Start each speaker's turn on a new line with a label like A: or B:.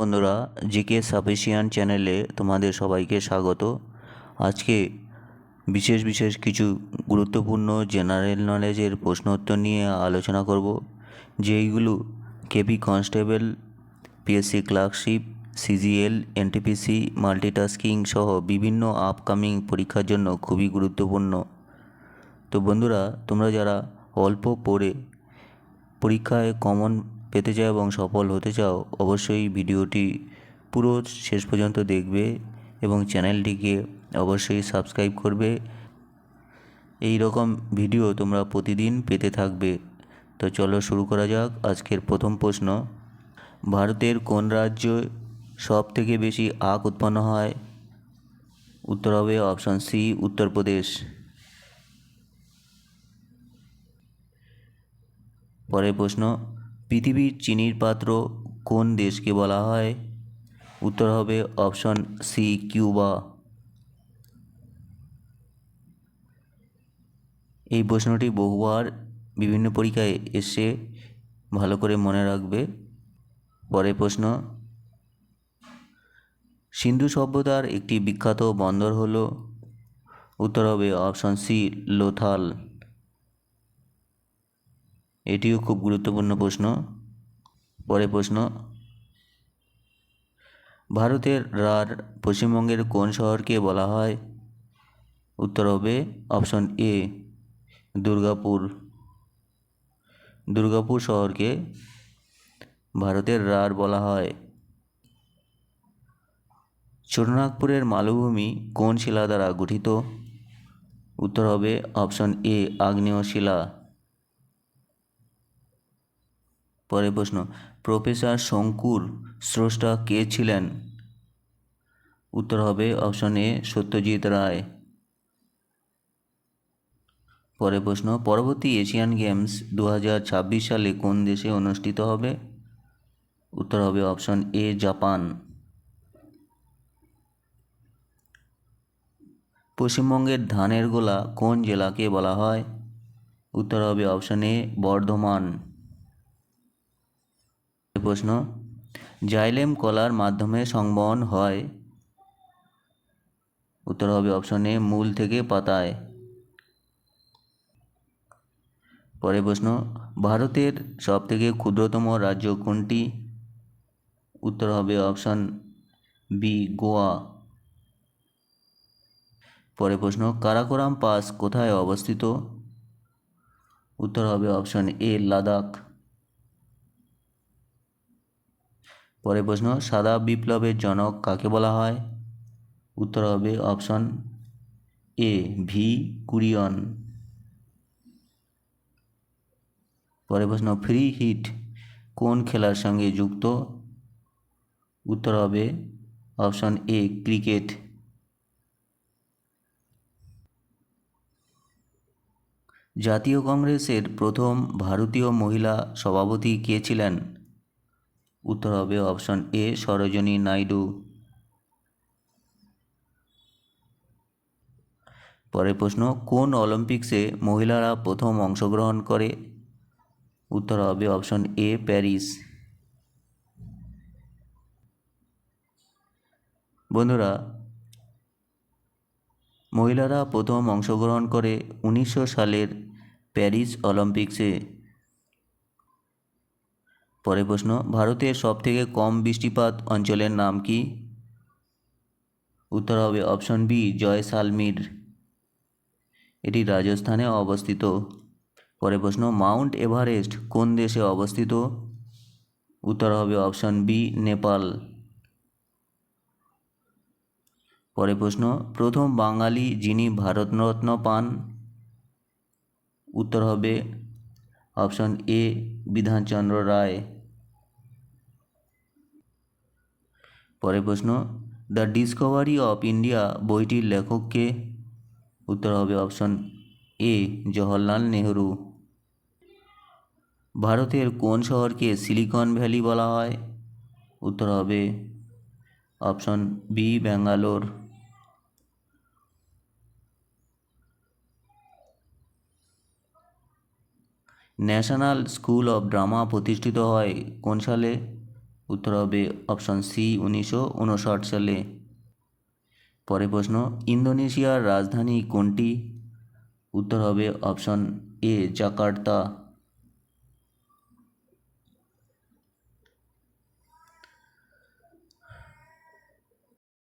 A: বন্ধুরা, GK sufficient চ্যানেলে তোমাদের সবাইকে স্বাগত। আজকে বিশেষ বিশেষ কিছু গুরুত্বপূর্ণ জেনারেল নলেজের প্রশ্ন উত্তর নিয়ে আলোচনা করব, যেইগুলো KP constable, PSC clerkship, CGL, NTPC, multitasking সহ বিভিন্ন আপকামিং পরীক্ষার জন্য খুবই গুরুত্বপূর্ণ। তো বন্ধুরা, তোমরা যারা অল্প পড়ে পরীক্ষায় কমন পেতে চাও এবং সফল হতে চাও, অবশ্যই ভিডিওটি পুরো শেষ পর্যন্ত দেখবে এবং চ্যানেলটিকে অবশ্যই সাবস্ক্রাইব করবে। এই রকম ভিডিও তোমরা প্রতিদিন পেতে থাকবে। তো চলো শুরু করা যাক। আজকের প্রথম প্রশ্ন: ভারতের কোন রাজ্যে সব থেকে বেশি আখ উৎপন্ন হয়? উত্তর হবে অপশন সি, উত্তরপ্রদেশ। পরের প্রশ্ন: পৃথিবীর চিনির পাত্র কোন দেশকে বলা হয়? উত্তর হবে অপশন সি, কিউবা। এই প্রশ্নটি বহুবার বিভিন্ন পরীক্ষায় এসে, ভালো করে মনে রাখবে। পরের প্রশ্ন: সিন্ধু সভ্যতার একটি বিখ্যাত বন্দর হলো? উত্তর হবে অপশন সি, লোথাল। এটিও খুব গুরুত্বপূর্ণ প্রশ্ন। পরের প্রশ্ন: ভারতের রার পশ্চিমবঙ্গের কোন শহরকে বলা হয়? উত্তর হবে অপশন এ, দুর্গাপুর। দুর্গাপুর শহরকে ভারতের রার বলা হয়। ছোটনাগপুরের মালভূমি কোন শিলা দ্বারা গঠিত? উত্তর হবে অপশন এ, আগ্নেয় শিলা। পরের প্রশ্ন: প্রফেসর শঙ্কুর স্রষ্টা কে ছিলেন? উত্তর হবে অপশন এ, সত্যজিৎ রায়। পরের প্রশ্ন: পরবর্তী এশিয়ান গেমস 2026 সালে কোন দেশে অনুষ্ঠিত হবে? উত্তর হবে অপশন এ, জাপান। পশ্চিমবঙ্গের ধানের গোলা কোন জেলাকে বলা হয়? উত্তর হবে অপশন এ, বর্ধমান। প্রশ্ন: জাইলেম কলার মাধ্যমে সংবহন হয়? উত্তর হবে অপশন এ, মূল থেকে পাতায়। পরের প্রশ্ন: ভারতের সবথেকে ক্ষুদ্রতম রাজ্য কোনটি? উত্তর হবে অপশন বি, গোয়া। পরের প্রশ্ন: কারাকোরাম পাস কোথায় অবস্থিত? উত্তর হবে অপশন এ, লাদাখ। পরের প্রশ্ন: সাদা বিপ্লবের জনক কাকে বলা হয়? উত্তর হবে অপশন এ, ভি, কুরিয়ন। পরের প্রশ্ন: ফ্রি হিট কোন খেলার সঙ্গে যুক্ত? উত্তর হবে অপশন এ, ক্রিকেট। জাতীয় কংগ্রেসের প্রথম ভারতীয় মহিলা সভাপতি কে ছিলেন? উত্তর হবে অপশন এ, সরোজিনী নাইডু। পরের প্রশ্ন: কোন অলিম্পিক্সে মহিলারা প্রথম অংশগ্রহণ করে? উত্তর হবে অপশন এ, প্যারিস। বন্ধুরা, মহিলারা প্রথম অংশগ্রহণ করে 1900 সালের প্যারিস অলিম্পিক্সে। পরের প্রশ্ন: ভারতের সবথেকে কম বৃষ্টিপাত অঞ্চলের নাম কি? উত্তর হবে অপশন বি, জয়সালমীর। এটি রাজস্থানে অবস্থিত। পরের প্রশ্ন: মাউন্ট এভারেস্ট কোন দেশে অবস্থিত? উত্তর হবে অপশন বি, নেপাল। পরের প্রশ্ন: প্রথম বাঙালি যিনি ভারতরত্ন পান? উত্তর হবে অপশন এ, বিধানচন্দ্র রায়। পরের প্রশ্ন: দ্য ডিসকভারি অফ ইন্ডিয়া বইটির লেখক কে? উত্তর হবে অপশন এ, জওহরলাল নেহরু। ভারতের কোন শহরকে সিলিকন ভ্যালি বলা হয়? উত্তর হবে option b, Bangalore. National School of Drama প্রতিষ্ঠিত হয় কোন সালে? উত্তর হবে অপশন সি 1959 সালে। পরের প্রশ্ন, ইন্দোনেশিয়ার রাজধানী কোনটি? উত্তর হবে অপশন এ জাকার্তা।